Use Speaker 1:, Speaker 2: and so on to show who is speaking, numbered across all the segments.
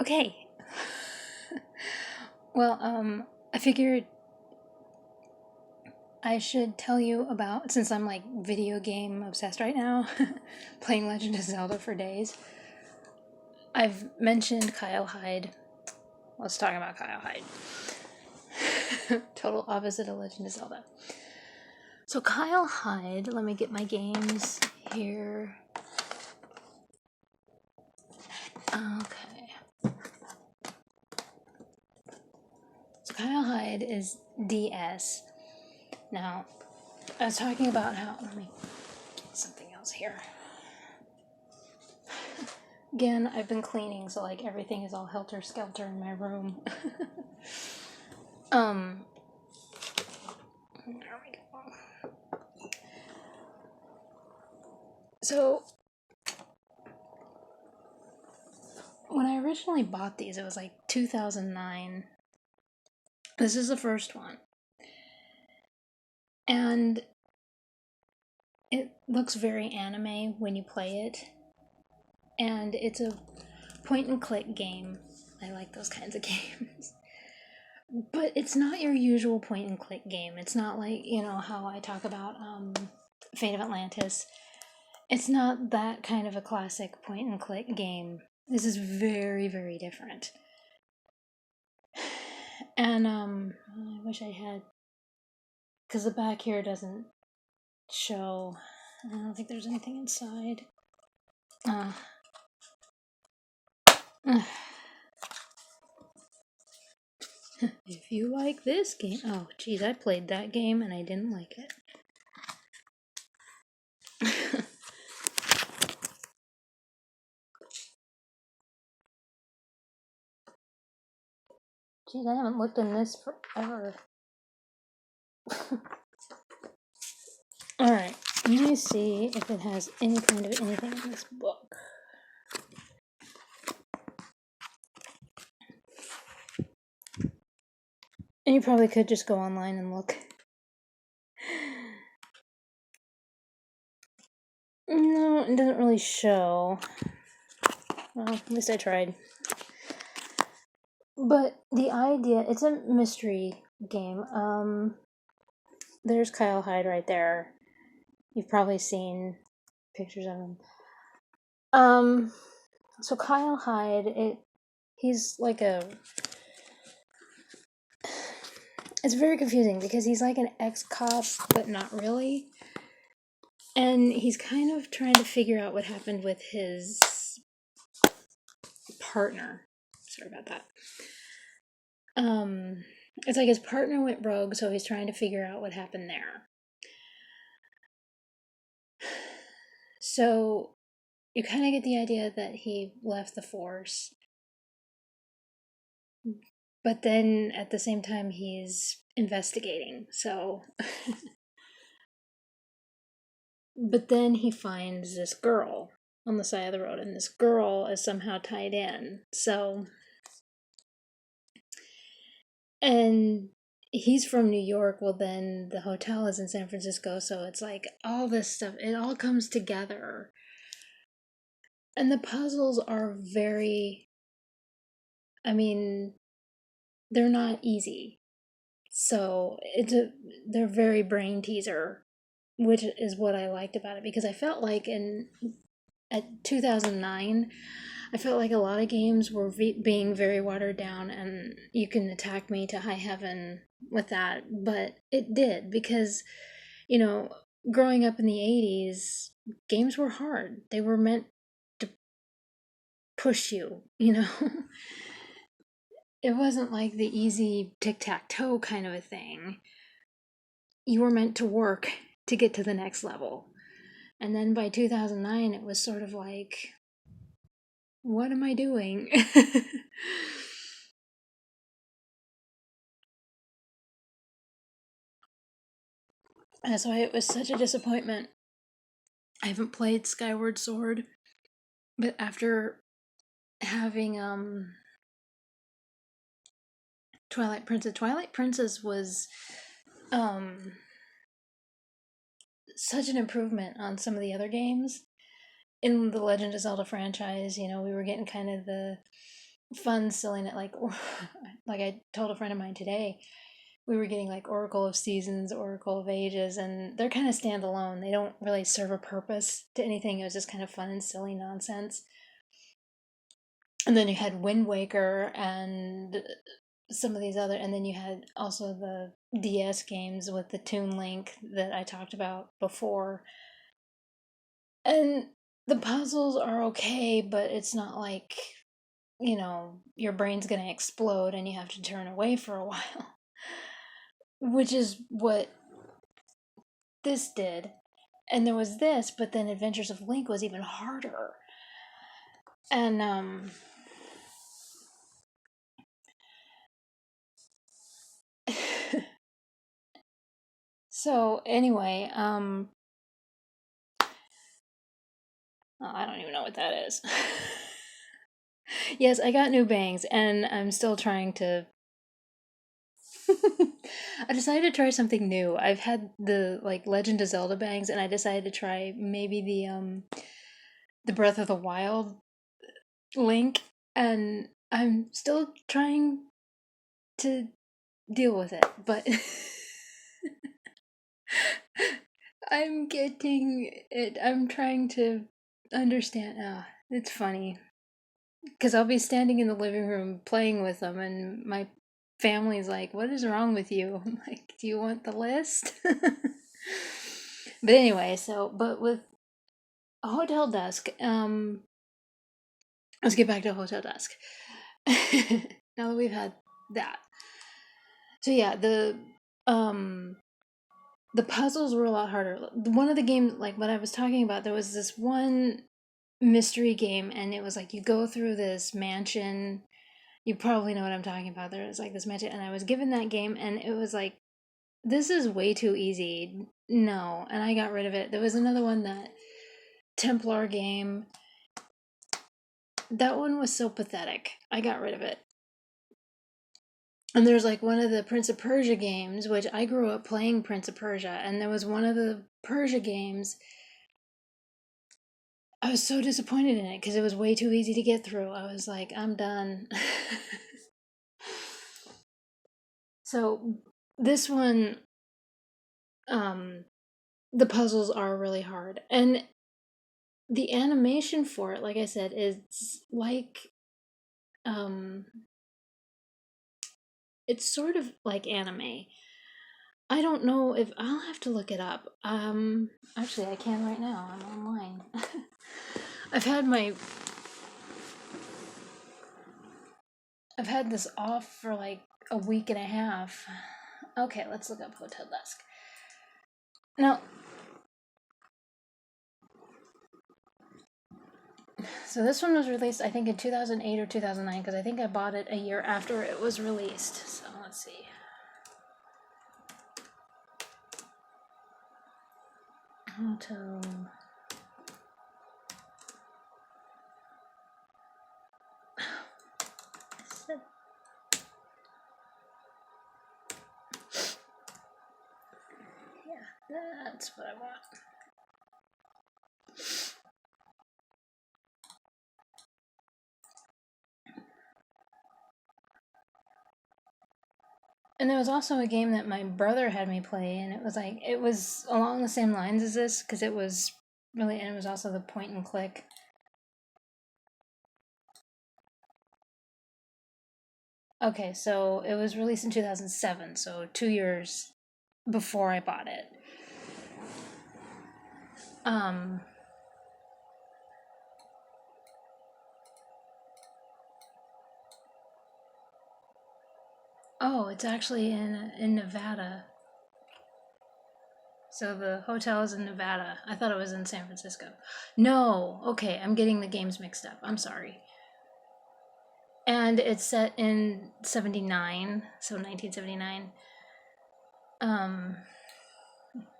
Speaker 1: Okay. Well, I figured I should tell you about, since I'm like video game obsessed right now, playing Legend of Zelda for days. I've mentioned Kyle Hyde. Let's talk about Kyle Hyde. Total opposite of Legend of Zelda. So Kyle Hyde, let me get my games here. Okay. So Kyle Hyde is DS. Now, I was talking about how, let me get something else here. Again, I've been cleaning, so like everything is all helter-skelter in my room. There we go. So, when I originally bought these, it was like 2009. This is the first one. And it looks very anime when you play it. And it's a point and click game. I like those kinds of games. But it's not your usual point and click game. It's not like, how I talk about Fate of Atlantis. It's not that kind of a classic point and click game. This is very, very different. And I wish I had, because the back here doesn't show. I don't think there's anything inside. If you like this game, oh geez, I played that game and I didn't like it. Geez, I haven't looked in this forever. Alright, let me see if it has any kind of anything in this book. And you probably could just go online and look. No, it doesn't really show. Well, at least I tried. But the idea, it's a mystery game. There's Kyle Hyde right there. You've probably seen pictures of him. So Kyle Hyde, he's like it's very confusing because he's like an ex-cop, but not really. And he's kind of trying to figure out what happened with his partner. Sorry about that. It's like his partner went rogue, so he's trying to figure out what happened there. So you kind of get the idea that he left the force, but then at the same time he's investigating. So but then he finds this girl on the side of the road, and this girl is somehow tied in. So, and he's from New York. Well, then the hotel is in San Francisco, so it's like all this stuff, it all comes together. And the puzzles are very, I mean, they're not easy. So they're very brain teaser, which is what I liked about it, because I felt like at 2009, I felt like a lot of games were being very watered down, and you can attack me to high heaven with that, but it did, because, growing up in the 80s, games were hard. They were meant to push you, It wasn't like the easy tic-tac-toe kind of a thing. You were meant to work to get to the next level. And then by 2009, it was sort of like, what am I doing? That's why it was such a disappointment. I haven't played Skyward Sword, but after having Twilight Princess was such an improvement on some of the other games in the Legend of Zelda franchise. We were getting kind of the fun, silly, like I told a friend of mine today, we were getting like Oracle of Seasons, Oracle of Ages, and they're kind of standalone. They don't really serve a purpose to anything. It was just kind of fun and silly nonsense. And then you had Wind Waker and some of these other, and then you had also the DS games with the Toon Link that I talked about before. And the puzzles are okay, but it's not like, your brain's gonna explode and you have to turn away for a while. Which is what this did. And there was this, but then Adventures of Link was even harder. And so anyway, I don't even know what that is. Yes, I got new bangs, and I'm still trying to. I decided to try something new. I've had the like Legend of Zelda bangs, and I decided to try maybe the Breath of the Wild Link, and I'm still trying to deal with it, but I'm getting it. I'm trying to understand. It's funny because I'll be standing in the living room playing with them, and my family's like, "What is wrong with you?" I'm like, "Do you want the list?" But anyway, but with Hotel Dusk, let's get back to Hotel Dusk. Now that we've had that, so yeah, the puzzles were a lot harder. One of the games, like what I was talking about, there was this one mystery game, and it was like you go through this mansion. You probably know what I'm talking about. There was like this mansion, and I was given that game, and it was like, this is way too easy. No, and I got rid of it. There was another one, that Templar game. That one was so pathetic. I got rid of it. And there's like one of the Prince of Persia games, which I grew up playing Prince of Persia, and there was one of the Persia games. I was so disappointed in it because it was way too easy to get through. I was like, I'm done. So this one, the puzzles are really hard. And the animation for it, like I said, is like, it's sort of like anime. I don't know if I'll have to look it up. Actually, I can right now. I'm online. I've had my I've had this off for like a week and a half. Okay, let's look up Hotel Dusk. Now, so this one was released, I think, in 2008 or 2009, because I think I bought it a year after it was released. So let's see. Hotel. Yeah, that's what I want. And there was also a game that my brother had me play, and it was along the same lines as this, because it was really, and it was also the point and click. Okay, so it was released in 2007, so 2 years before I bought it. Um, oh, it's actually in Nevada. So the hotel is in Nevada. I thought it was in San Francisco. No, okay, I'm getting the games mixed up. I'm sorry. And it's set in 79, so 1979.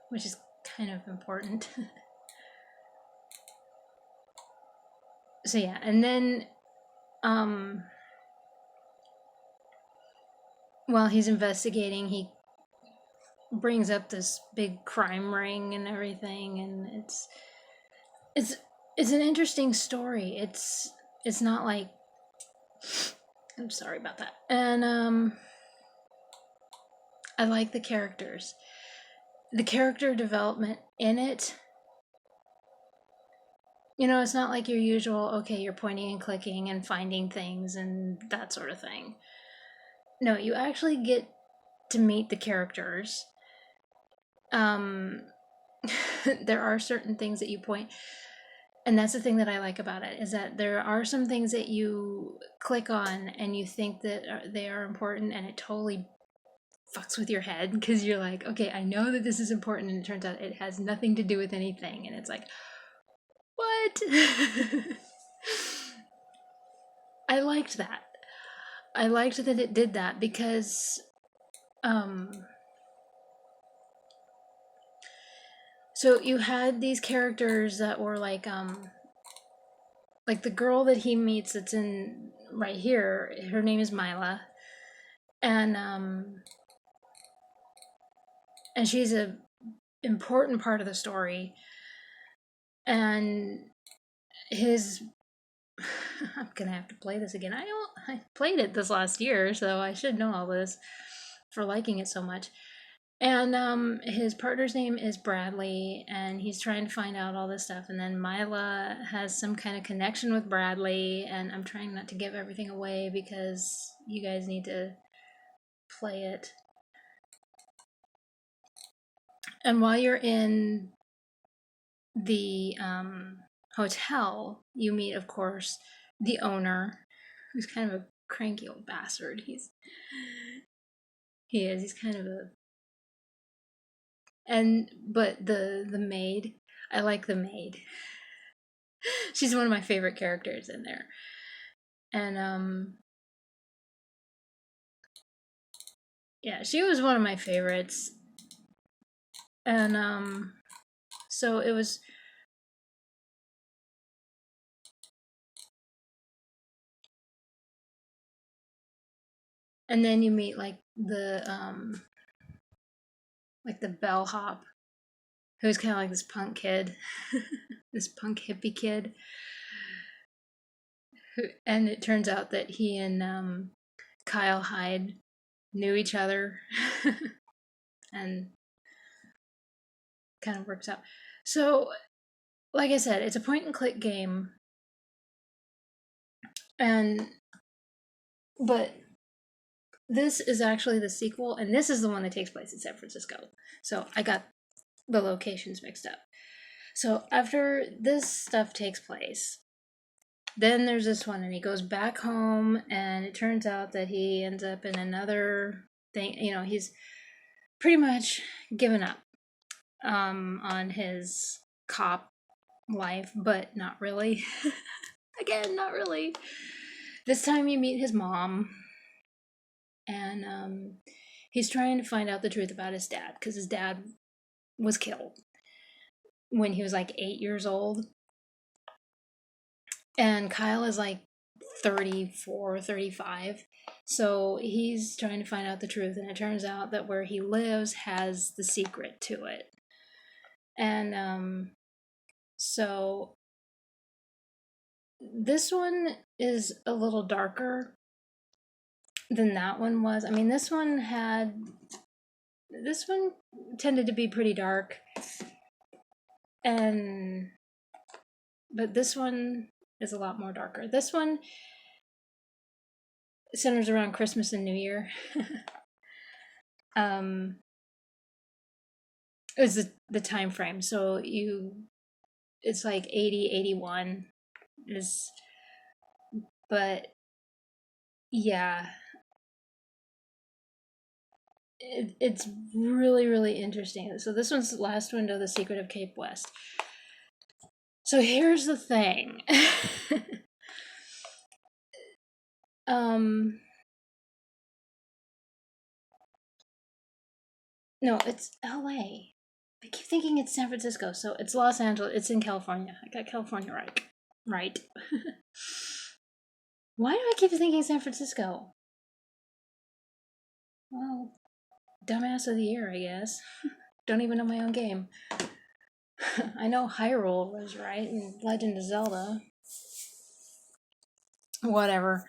Speaker 1: Which is kind of important. So yeah, and then while he's investigating, he brings up this big crime ring and everything, and it's it's an interesting story. It's not like I'm sorry about that. And I like the characters. The character development in it, you know, it's not like your usual, okay, you're pointing and clicking and finding things and that sort of thing. No, you actually get to meet the characters. There are certain things that you point, and that's the thing that I like about it, is that there are some things that you click on and you think that they are important, and it totally fucks with your head because you're like, okay, I know that this is important, and it turns out it has nothing to do with anything, and it's like, what? I liked that. I liked that it did that because so you had these characters that were like the girl that he meets that's in right here, her name is Mila, and she's a important part of the story, and his I'm gonna have to play this again. I played it this last year, so I should know all this for liking it so much. And his partner's name is Bradley, and he's trying to find out all this stuff. And then Mila has some kind of connection with Bradley, and I'm trying not to give everything away because you guys need to play it. And while you're in the hotel, you meet, of course, the owner, who's kind of a cranky old bastard. He's kind of a, and but the maid, I like the maid. She's one of my favorite characters in there. And yeah, she was one of my favorites. And so it was, and then you meet like the bellhop, who's kind of like this punk kid, this punk hippie kid. And it turns out that he and Kyle Hyde knew each other, and kind of works out. So, like I said, it's a point and click game, and but this is actually the sequel, and this is the one that takes place in San Francisco. So I got the locations mixed up. So after this stuff takes place, then there's this one, and he goes back home, and it turns out that he ends up in another thing. You know, he's pretty much given up on his cop life, but not really. Again, not really. This time you meet his mom, and he's trying to find out the truth about his dad because his dad was killed when he was like 8 years old. And Kyle is like 34, 35. So he's trying to find out the truth, and it turns out that where he lives has the secret to it. And so this one is a little darker than that one was. I mean, this one tended to be pretty dark, and but this one is a lot more darker. This one centers around Christmas and New Year. It was the time frame, so it's like 80, 81 is, but yeah, it's really, really interesting. So this one's Last Window, The Secret of Cape West. So here's the thing. No, it's LA. I keep thinking it's San Francisco, so it's Los Angeles. It's in California. I got California right. Right. Why do I keep thinking San Francisco? Well, dumbass of the year, I guess. Don't even know my own game. I know Hyrule was right and Legend of Zelda. Whatever.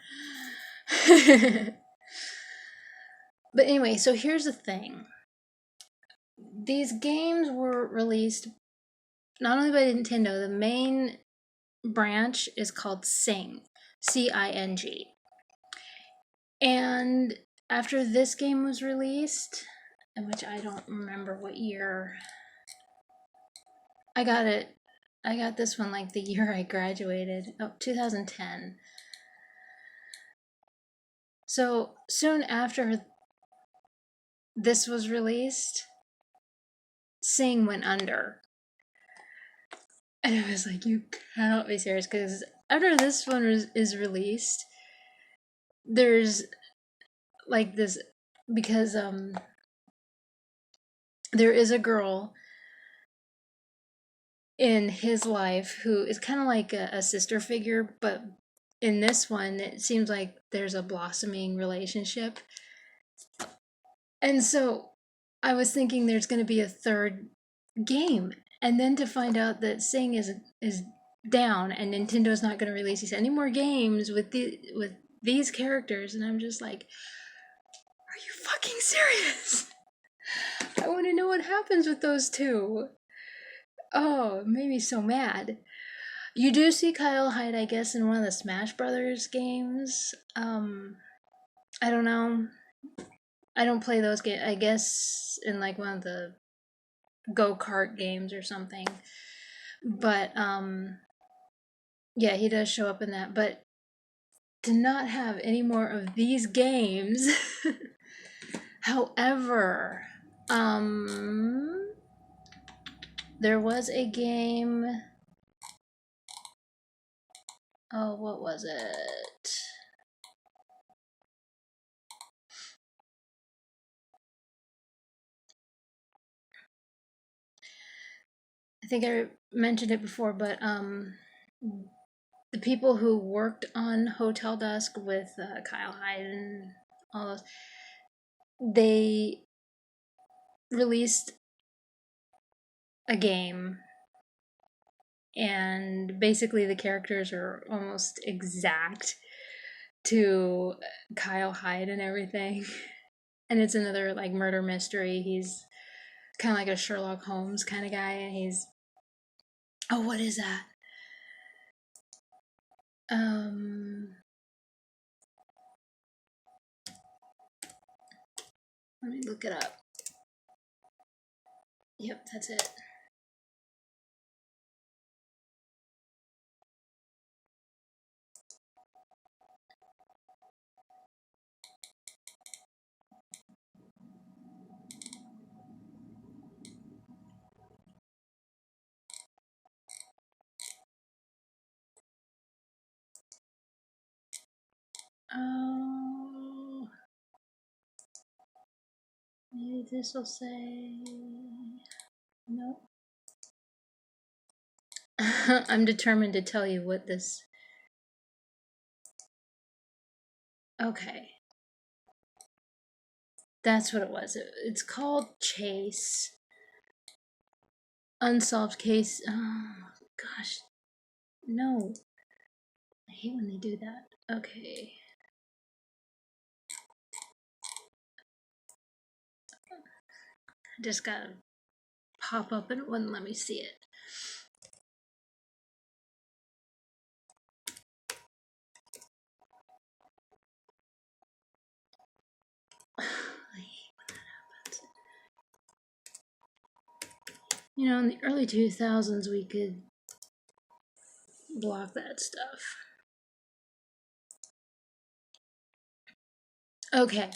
Speaker 1: But anyway, so here's the thing. These games were released not only by Nintendo, the main branch is called Sing, Cing. And after this game was released, which I don't remember what year, I got it. I got this one like the year I graduated. Oh, 2010. So soon after this was released, Sing went under. And it was like, you cannot be serious, because after this one is released, there's like this, because there is a girl in his life who is kind of like a sister figure, but in this one it seems like there's a blossoming relationship. And so I was thinking there's going to be a third game, and then to find out that Sing is down and Nintendo's not going to release any more games with these characters, and I'm just like, are you fucking serious? I want to know what happens with those two. Oh, it made me so mad. You do see Kyle Hyde, I guess, in one of the Smash Brothers games. I don't know. I don't play those games. I guess in like one of the go-kart games or something. But yeah, he does show up in that. But to not have any more of these games. However, there was a game. Oh, what was it? I think I mentioned it before, but the people who worked on Hotel Dusk with Kyle Hyde and all those, they released a game, and basically the characters are almost exact to Kyle Hyde and everything. And it's another like murder mystery. He's kind of like a Sherlock Holmes kind of guy, and he's, oh, what is that? Let me look it up. Yep, that's it. Oh, maybe this will say no. I'm determined to tell you what this. Okay, that's what it was. It's called Chase. Unsolved case. Oh gosh, no. I hate when they do that. Okay. I just gotta pop up and it wouldn't let me see it. I hate when that happens. You know, in the early 2000s, we could block that stuff. Okay.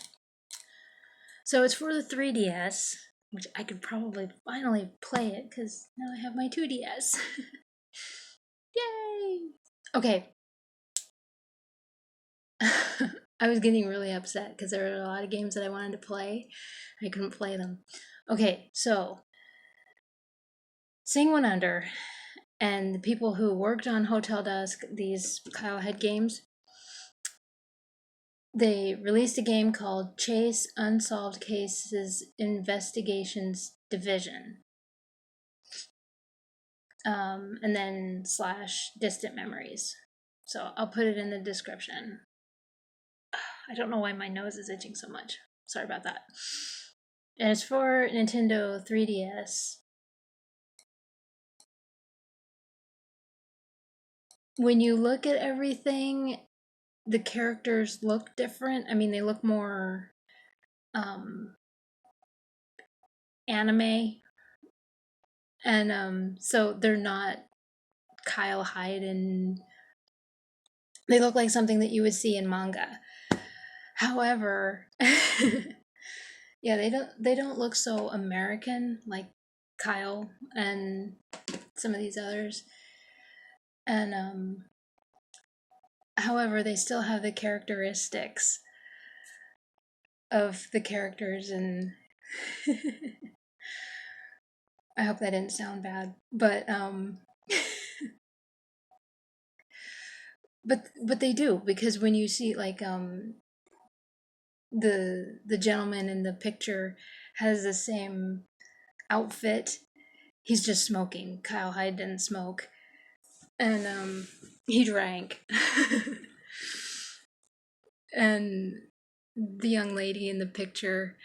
Speaker 1: So it's for the 3DS, which I could probably finally play it because now I have my 2DS. Yay! Okay. I was getting really upset because there were a lot of games that I wanted to play. I couldn't play them. Okay, so Sing went under, and the people who worked on Hotel Dusk, these Kyle Hyde games, they released a game called Chase Unsolved Cases Investigations Division. And then / Distant Memories. So I'll put it in the description. I don't know why my nose is itching so much. Sorry about that. And it's for Nintendo 3DS. When you look at everything, the characters look different. I mean, they look more anime, and so they're not Kyle Hyde, and they look like something that you would see in manga. However, yeah, they don't look so American like Kyle and some of these others. And however, they still have the characteristics of the characters, and I hope that didn't sound bad, but but they do, because when you see like the gentleman in the picture has the same outfit. He's just smoking. Kyle Hyde didn't smoke, and he drank. And the young lady in the picture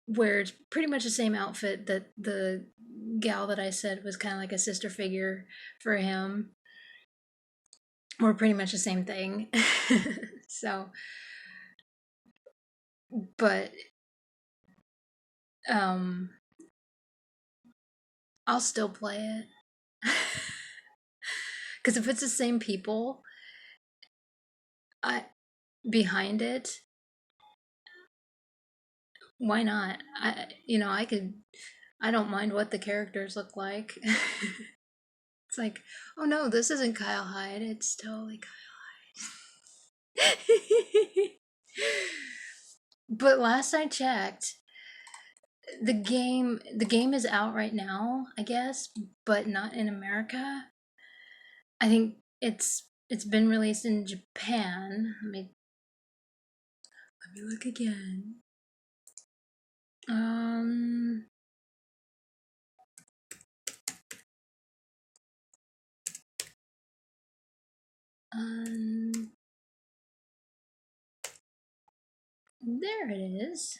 Speaker 1: wears pretty much the same outfit that the gal that I said was kind of like a sister figure for him. We're pretty much the same thing. So, but um I'll still play it. Because if it's the same people I behind it, why not? I don't mind what the characters look like. It's like, oh no, this isn't Kyle Hyde. It's totally Kyle Hyde. But last I checked, the game is out right now, I guess, but not in America. I think it's been released in Japan. Let me look again. Um, um there it is.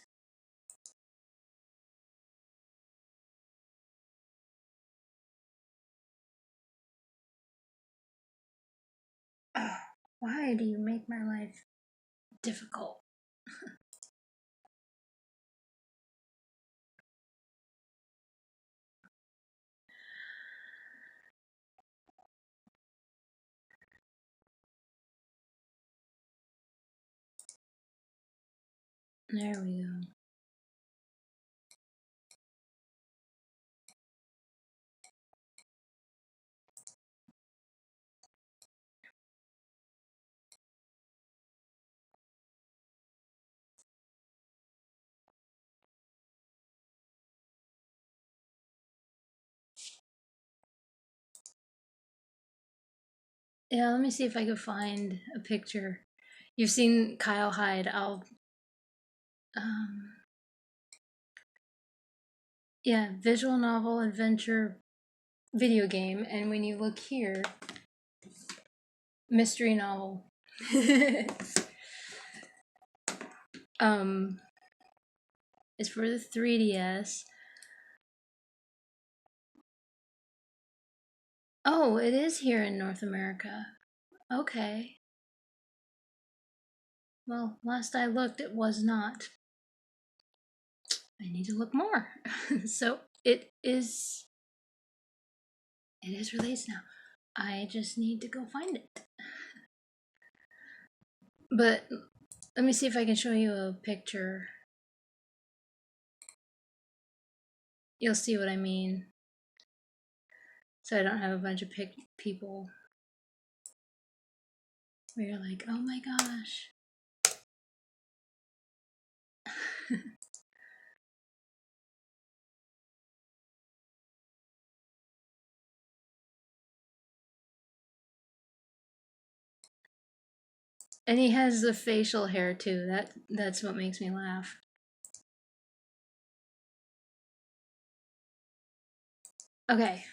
Speaker 1: Oh, why do you make my life difficult? There we go. Yeah, let me see if I can find a picture. You've seen Kyle Hyde. Um, yeah, visual novel, adventure, video game, and when you look here, mystery novel. um, it's for the 3DS. Oh, it is here in North America. Okay. Well, last I looked, it was not. I need to look more. So it is released now. I just need to go find it. But let me see if I can show you a picture. You'll see what I mean. So I don't have a bunch of people where you're like, oh my gosh. And he has the facial hair too. That's what makes me laugh. Okay.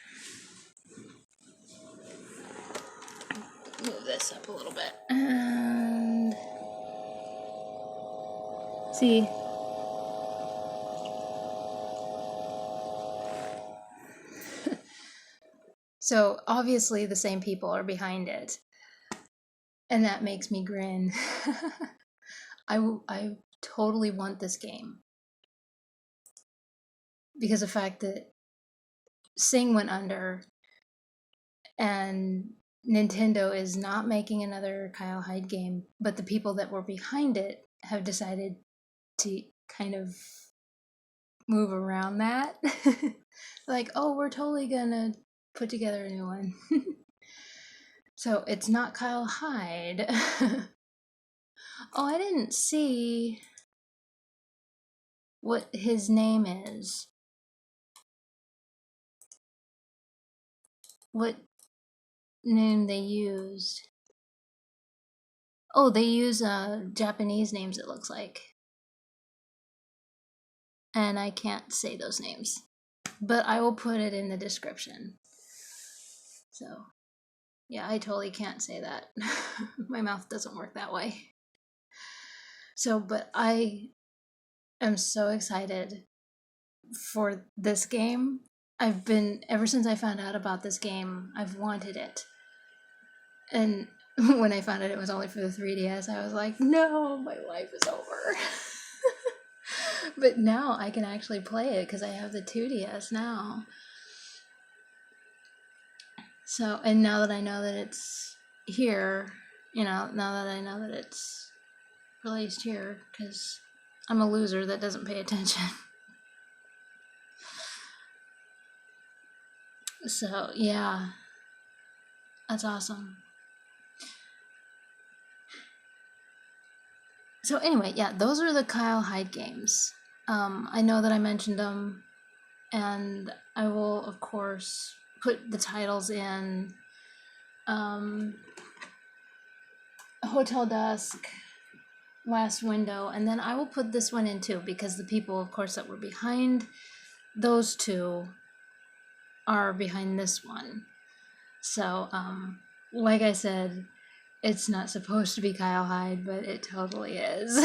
Speaker 1: Move this up a little bit. And see. So obviously the same people are behind it, and that makes me grin. I totally want this game because the fact that Sing went under and Nintendo is not making another Kyle Hyde game, but the people that were behind it have decided to kind of move around that. Like, oh, we're totally gonna put together a new one. So it's not Kyle Hyde. Oh, I didn't see what his name is. What name they used. Oh, they use Japanese names, it looks like. And I can't say those names. But I will put it in the description. So, yeah, I totally can't say that. My mouth doesn't work that way. So, but I am so excited for this game. I've been, ever since I found out about this game, I've wanted it. And when I found out it was only for the 3DS, I was like, no, my life is over. But now I can actually play it because I have the 2DS now. So, and now that I know that it's here, now that I know that it's released here, because I'm a loser that doesn't pay attention. So, yeah, that's awesome. So anyway, yeah, those are the Kyle Hyde games. I know that I mentioned them, and I will, of course, put the titles in Hotel Dusk, Last Window, and then I will put this one in too, because the people, of course, that were behind those two are behind this one. So, like I said, it's not supposed to be Kyle Hyde, but it totally is.